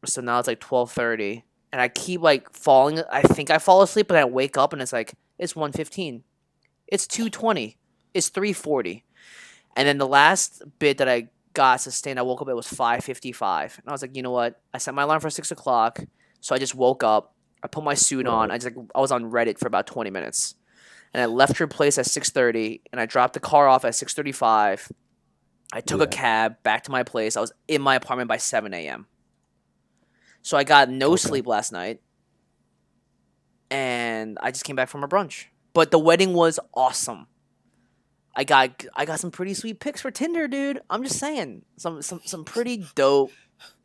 So now it's like 12:30, and I keep like falling. I think I fall asleep, but I wake up and it's like it's 1:15, it's 2:20, it's 3:40. And then the last bit that I got sustained, I woke up, it was 5:55. And I was like, you know what? I set my alarm for 6 o'clock. So I just woke up. I put my suit on. Right. I was on Reddit for about 20 minutes. And I left her place at 6:30. And I dropped the car off at 6:35. I took a Yeah. cab back to my place. I was in my apartment by 7 a.m. So I got no Okay. sleep last night. And I just came back from a brunch. But the wedding was awesome. I got some pretty sweet pics for Tinder, dude. I'm just saying, some pretty dope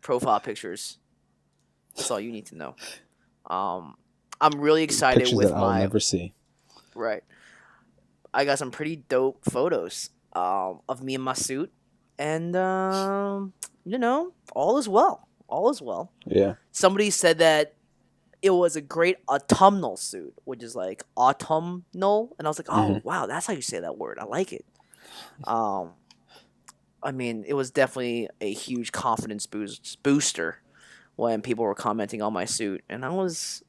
profile pictures. That's all you need to know. Um, I'm really excited Pictures that with I'll my never see. right. I got some pretty dope photos of me in my suit, and all is well. All is well. Yeah. Somebody said that it was a great autumnal suit, which is like autumnal, and I was like, oh Hmm. wow, that's how you say that word. I like it. Um, I mean, it was definitely a huge confidence booster when people were commenting on my suit, and I was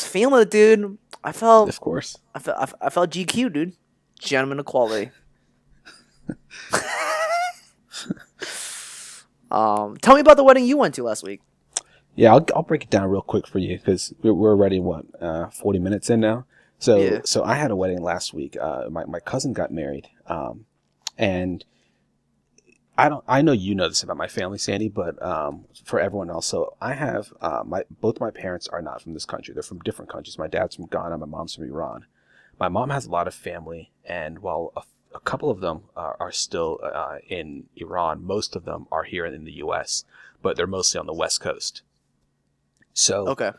feeling it, dude. I felt Of course. I felt I felt GQ, dude. Gentleman equality. Tell me about the wedding you went to last week. Yeah, I'll break it down real quick for you because we're already 40 minutes in now. So Yeah. I had a wedding last week. My cousin got married. And I know you know this about my family, Sandy, but for everyone else, so I have both my parents are not from this country. They're from different countries. My dad's from Ghana. My mom's from Iran. My mom has a lot of family, and while a couple of them are still in Iran, most of them are here in the U.S., but they're mostly on the West Coast. So, Okay.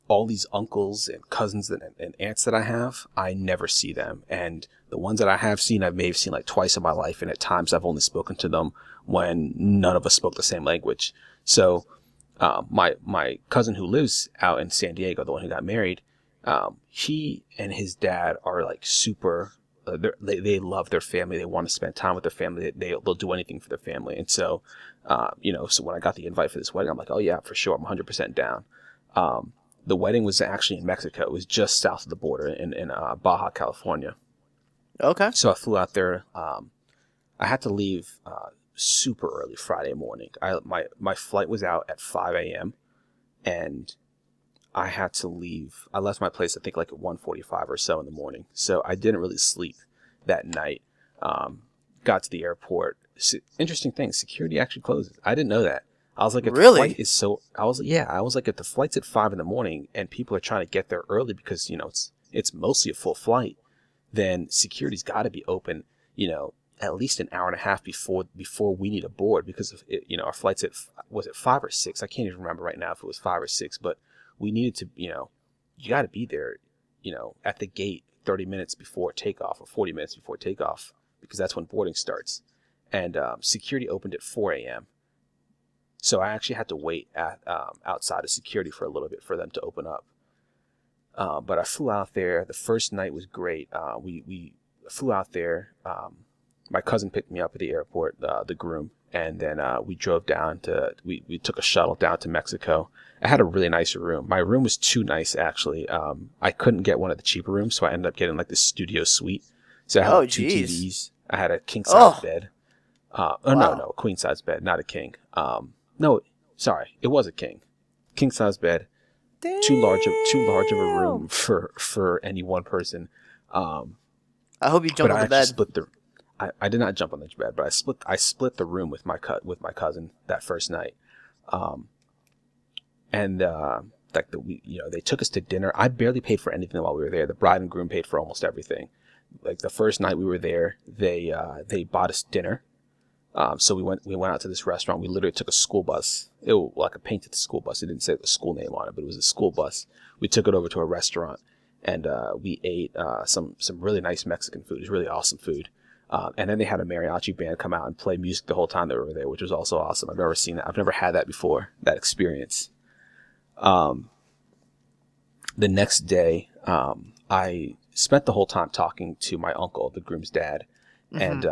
all these uncles and cousins and aunts that I have, I never see them. And the ones that I have seen, I may have seen like twice in my life. And at times I've only spoken to them when none of us spoke the same language. So, my cousin who lives out in San Diego, the one who got married, he and his dad are like super. They love their family. They want to spend time with their family. They'll do anything for their family. And so, so when I got the invite for this wedding, I'm like, oh yeah, for sure, I'm 100% down. The wedding was actually in Mexico. It was just south of the border in Baja, California. Okay. So I flew out there. I had to leave super early Friday morning. My flight was out at 5 a.m. and I had to leave. I left my place I think like at 1:45 or so in the morning. So I didn't really sleep that night. Um, got to the airport. Interesting thing, security actually closes. I didn't know that. I was like, if the flight Really? is so, I was yeah, I was like, if the flight's at 5 in the morning and people are trying to get there early because it's mostly a full flight, then security's got to be open, at least an hour and a half before we need to board because of it, our flight's at was it 5 or 6? I can't even remember right now if it was 5 or 6, but we needed to, you got to be there, at the gate 30 minutes before takeoff or 40 minutes before takeoff because that's when boarding starts. And security opened at 4 a.m. So I actually had to wait outside of security for a little bit for them to open up. But I flew out there. The first night was great. We flew out there. My cousin picked me up at the airport, the groom, and then we drove down we took a shuttle down to Mexico. I had a really nice room. My room was too nice, actually. I couldn't get one of the cheaper rooms, so I ended up getting like the studio suite. So I had Oh, like two jeez. TVs. I had a king size Oh, bed. Oh wow. no, queen size bed, not a king. No, sorry, it was a king. King size bed, too large of a room Damn. for any one person. Um, I hope you but jumped on I the actually bed. split the. I did not jump on the bed, but I split the room with my cousin that first night. Um, and like they took us to dinner. I barely paid for anything while we were there. The bride and groom paid for almost everything. Like the first night we were there, they bought us dinner. So we went out to this restaurant. We literally took a school bus. It was like a painted school bus. It didn't say the school name on it, but it was a school bus. We took it over to a restaurant, and we ate some really nice Mexican food. It was really awesome food. And then they had a mariachi band come out and play music the whole time they were there, which was also awesome. I've never seen that. I've never had that before, that experience. The next day, I spent the whole time talking to my uncle, the groom's dad, and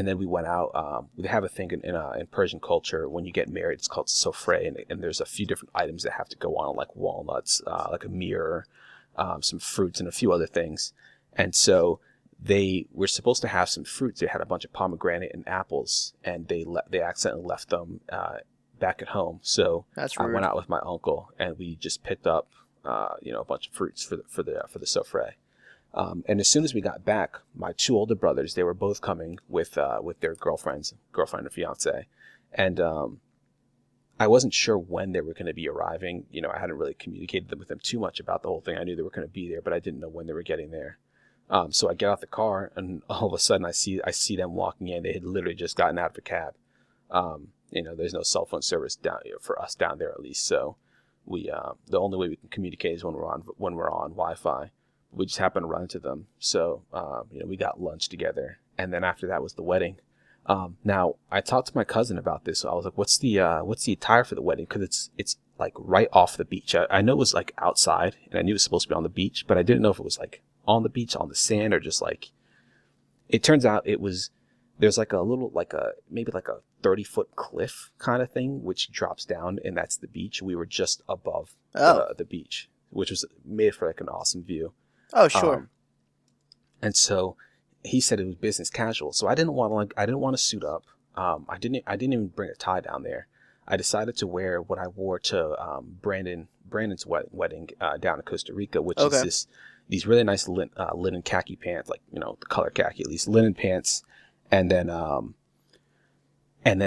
then we went out. They have a thing in Persian culture when you get married. It's called sofre, and there's a few different items that have to go on, like walnuts, like a mirror, some fruits, and a few other things. And so they were supposed to have some fruits. They had a bunch of pomegranate and apples, and they accidentally left them back at home. So That's I rude. went out with my uncle, and we just picked up a bunch of fruits for the sofre. And as soon as we got back, my two older brothers, they were both coming with their girlfriend and fiance, and I wasn't sure when they were going to be arriving. I hadn't really communicated with them too much about the whole thing. I knew they were going to be there, but I didn't know when they were getting there. So I get out the car, and all of a sudden I see them walking in. They had literally just gotten out of a cab. There's no cell phone service down for us down there, at least. So we the only way we can communicate is when we're on Wi-Fi. We just happened to run into them. So we got lunch together, and then after that was the wedding. Now I talked to my cousin about this. So I was like, "What's the attire for the wedding?" Because it's like right off the beach. I know it was like outside, and I knew it was supposed to be on the beach, but I didn't know if it was like on the beach, on the sand, or just like. It turns out it was. There's like a little, maybe like a 30-foot cliff kind of thing, which drops down, and that's the beach. We were just above the beach, which was made for like an awesome view. Oh, sure. And so he said it was business casual. So I didn't want to suit up. I didn't even bring a tie down there. I decided to wear what I wore to Brandon's wedding down in Costa Rica, which is these really nice linen khaki pants, like the color khaki, at least linen pants, and then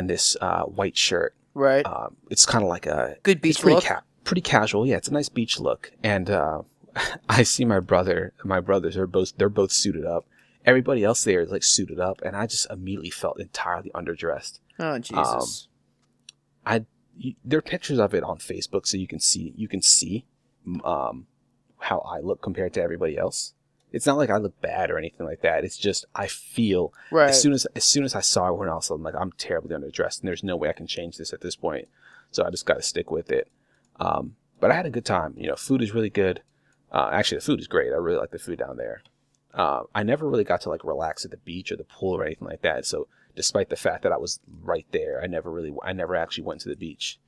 this white shirt. Right. It's kind of like a good beach look. Pretty casual. Yeah, it's a nice beach look. And I see my brothers they're both suited up. Everybody else there is like suited up, and I just immediately felt entirely underdressed. Oh, Jesus. There are pictures of it on Facebook, so you can see how I look compared to everybody else. It's not like I look bad or anything like that. It's just I feel right. as soon as I saw everyone else, I'm like, I'm terribly underdressed, and there's no way I can change this at this point. So I just got to stick with it. But I had a good time. Food is really good. Actually, the food is great. I really like the food down there. I never really got to like relax at the beach or the pool or anything like that. So despite the fact that I was right there, I never actually went to the beach.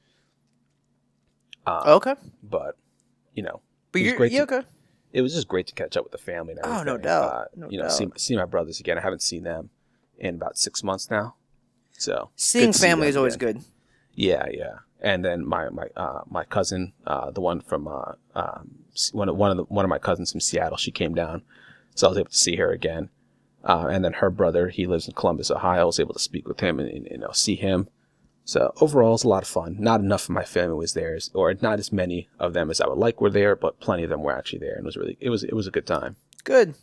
Okay. But But it was great. okay. It was just great to catch up with the family and everything. Oh, no doubt. No doubt. See my brothers again. I haven't seen them in about 6 months now. So seeing family is always good. Yeah. And then my cousin, the one from one of my cousins from Seattle, she came down, so I was able to see her again. And then her brother, he lives in Columbus, Ohio. I was able to speak with him and see him. So overall, it's a lot of fun. Not enough of my family was there, or not as many of them as I would like were there, but plenty of them were actually there, and it was a good time. Good.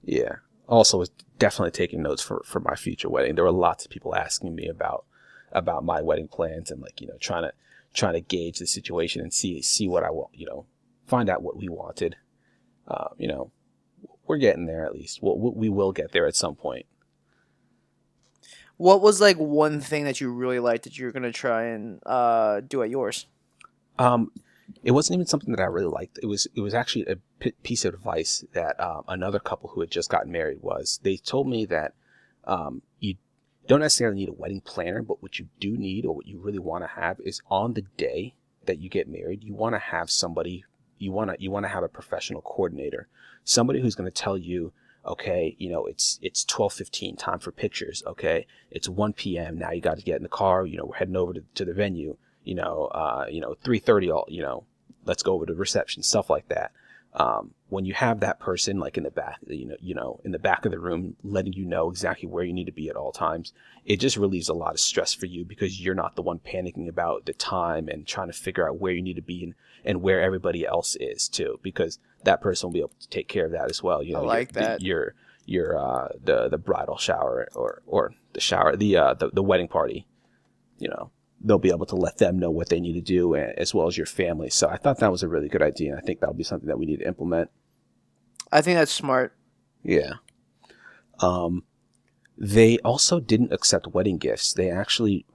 Yeah. Also, was definitely taking notes for my future wedding. There were lots of people asking me about my wedding plans, and like trying to gauge the situation and see what I want. Find out what we wanted. We're getting there at least. We will get there at some point. What was like one thing that you really liked that you're gonna try and do at yours? It wasn't even something that I really liked. It was actually a piece of advice that another couple who had just gotten married they told me that you don't necessarily need a wedding planner, but what you do need, or what you really want to have, is on the day that you get married, you want to have somebody. You want to have a professional coordinator, somebody who's going to tell you, okay, it's 12:15, time for pictures. Okay, it's 1 p.m. Now you got to get in the car. We're heading over to the venue. 3:30. Let's go over to the reception. Stuff like that. when you have that person like in the back, in the back of the room, letting you know exactly where you need to be at all times, it just relieves a lot of stress for you because you're not the one panicking about the time and trying to figure out where you need to be and where everybody else is too, because that person will be able to take care of that as well. I like that. The bridal shower or the shower, the wedding party, they'll be able to let them know what they need to do, as well as your family. So I thought that was a really good idea. And I think that'll be something that we need to implement. I think that's smart. Yeah. They also didn't accept wedding gifts. They actually,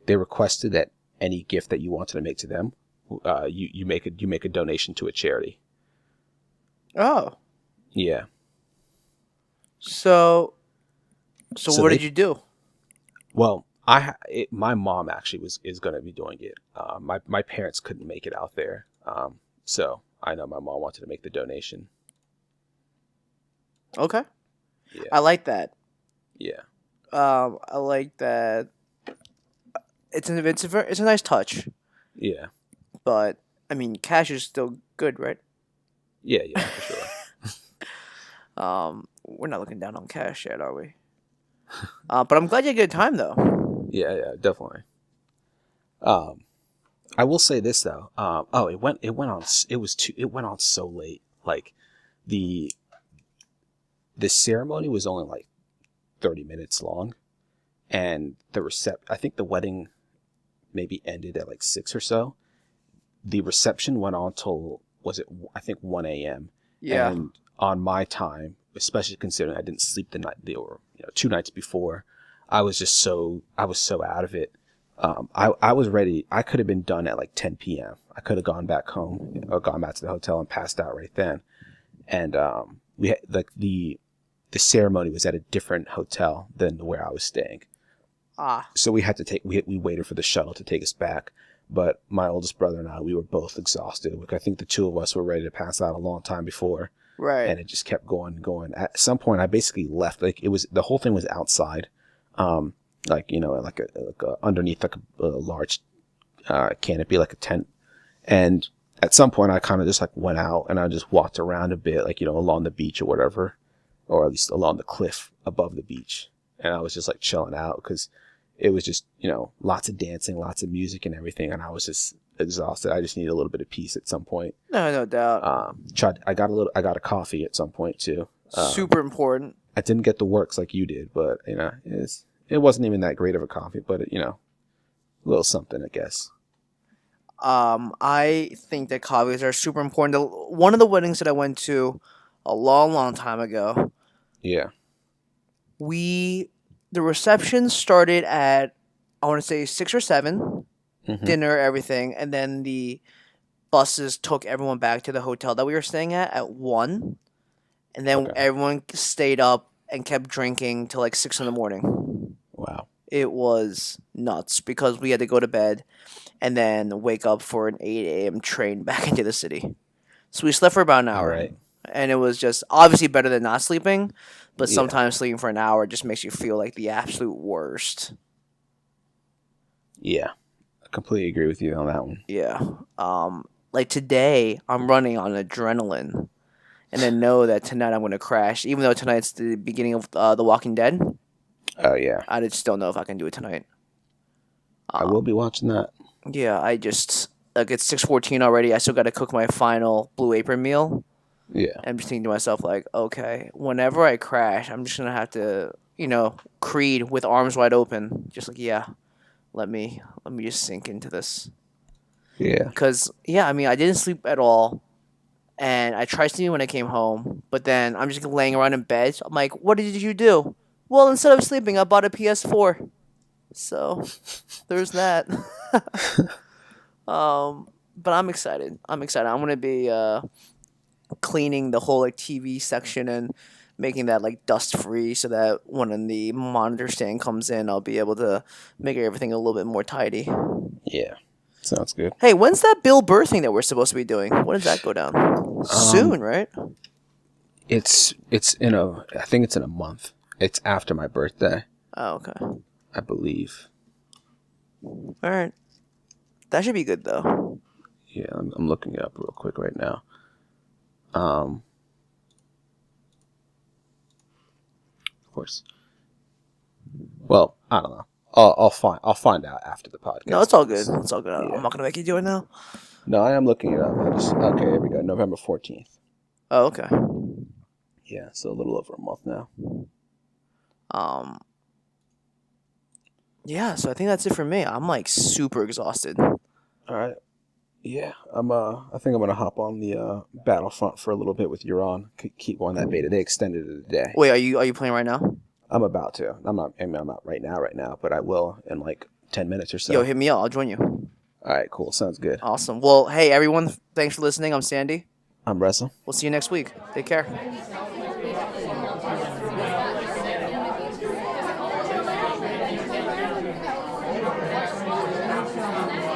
they requested that any gift that you wanted to make to them, you make a donation to a charity. Oh. Yeah. So what did you do? Well, my mom actually is going to be doing it. My parents couldn't make it out there, so I know my mom wanted to make the donation. Okay. Yeah. I like that. Yeah. I like that. It's a nice touch. Yeah. But I mean, cash is still good, right? Yeah, for sure. We're not looking down on cash yet, are we? But I'm glad you had a good time though. Yeah, definitely. I will say this though. It went on so late. Like the ceremony was only like 30 minutes long, and I think the wedding maybe ended at like 6 or so. The reception went on till, I think 1 a.m. Yeah. And on my time, especially considering I didn't sleep the night, or 2 nights before, I was so out of it. I was ready. I could have been done at like 10 p.m. I could have gone back home or gone back to the hotel and passed out right then. And we had, like the ceremony was at a different hotel than where I was staying. So we had to we waited for the shuttle to take us back. But my oldest brother and I, we were both exhausted. I think the two of us were ready to pass out a long time before. Right. And it just kept going and going. At some point, I basically left. Like the whole thing was outside, like underneath like a large canopy, like a tent. And at some point, I kind of just like went out and I just walked around a bit, like along the beach or whatever, or at least along the cliff above the beach. And I was just like chilling out because it was just lots of dancing, lots of music and everything, and I was just exhausted. I just needed a little bit of peace at some point. No doubt. I got a coffee at some point too. Super important. I didn't get the works like you did, but it wasn't even that great of a coffee, but a little something, I guess. I think that coffees are super important. One of the weddings that I went to a long time ago. Yeah. The reception started at, I want to say 6 or 7, dinner, everything, and then the buses took everyone back to the hotel that we were staying at 1, and then everyone stayed up and kept drinking till like 6 in the morning. Wow. It was nuts because we had to go to bed and then wake up for an 8 a.m. train back into the city. So we slept for about an hour. All right. And it was just obviously better than not sleeping, but sometimes sleeping for an hour just makes you feel like the absolute worst. Yeah. I completely agree with you on that one. Yeah. Like today, I'm running on adrenaline, and I know that tonight I'm going to crash, even though tonight's the beginning of The Walking Dead. Oh, yeah. I just don't know if I can do it tonight. I will be watching that. Yeah, it's 6:14 already. I still got to cook my final Blue Apron meal. Yeah. I'm just thinking to myself, like, okay, whenever I crash, I'm just going to have to, Creed with arms wide open. Just like, yeah, let me just sink into this. Yeah. Because, I mean, I didn't sleep at all. And I tried sleeping when I came home. But then I'm just laying around in bed. I'm like, what did you do? Well, instead of sleeping, I bought a PS4. So, there's that. But I'm excited. I'm going to be cleaning the whole like TV section and making that like dust free so that when the monitor stand comes in, I'll be able to make everything a little bit more tidy. Yeah. Sounds good. Hey, when's that Bill Burr thing that we're supposed to be doing? When does that go down? Soon, right? I think it's in a month. It's after my birthday. Oh, okay. I believe. All right. That should be good though. Yeah, I'm looking it up real quick right now. Of course. Well, I don't know. I'll find out after the podcast. No, it's all good. It's all good. Yeah. I'm not gonna make you do it now. No, I am looking it up. Okay, here we go. November 14th. Oh, okay. Yeah, so a little over a month now. Yeah, so I think that's it for me. I'm like super exhausted. All right. Yeah, I think I'm gonna hop on the Battlefront for a little bit with Euron. Keep going that beta. They extended it a day. Wait, are you playing right now? I'm about to. I'm not. I mean, I'm not right now, but I will in like 10 minutes or so. Yo, hit me up. I'll join you. All right, cool. Sounds good. Awesome. Well, hey everyone, thanks for listening. I'm Sandy. I'm Reza. We'll see you next week. Take care.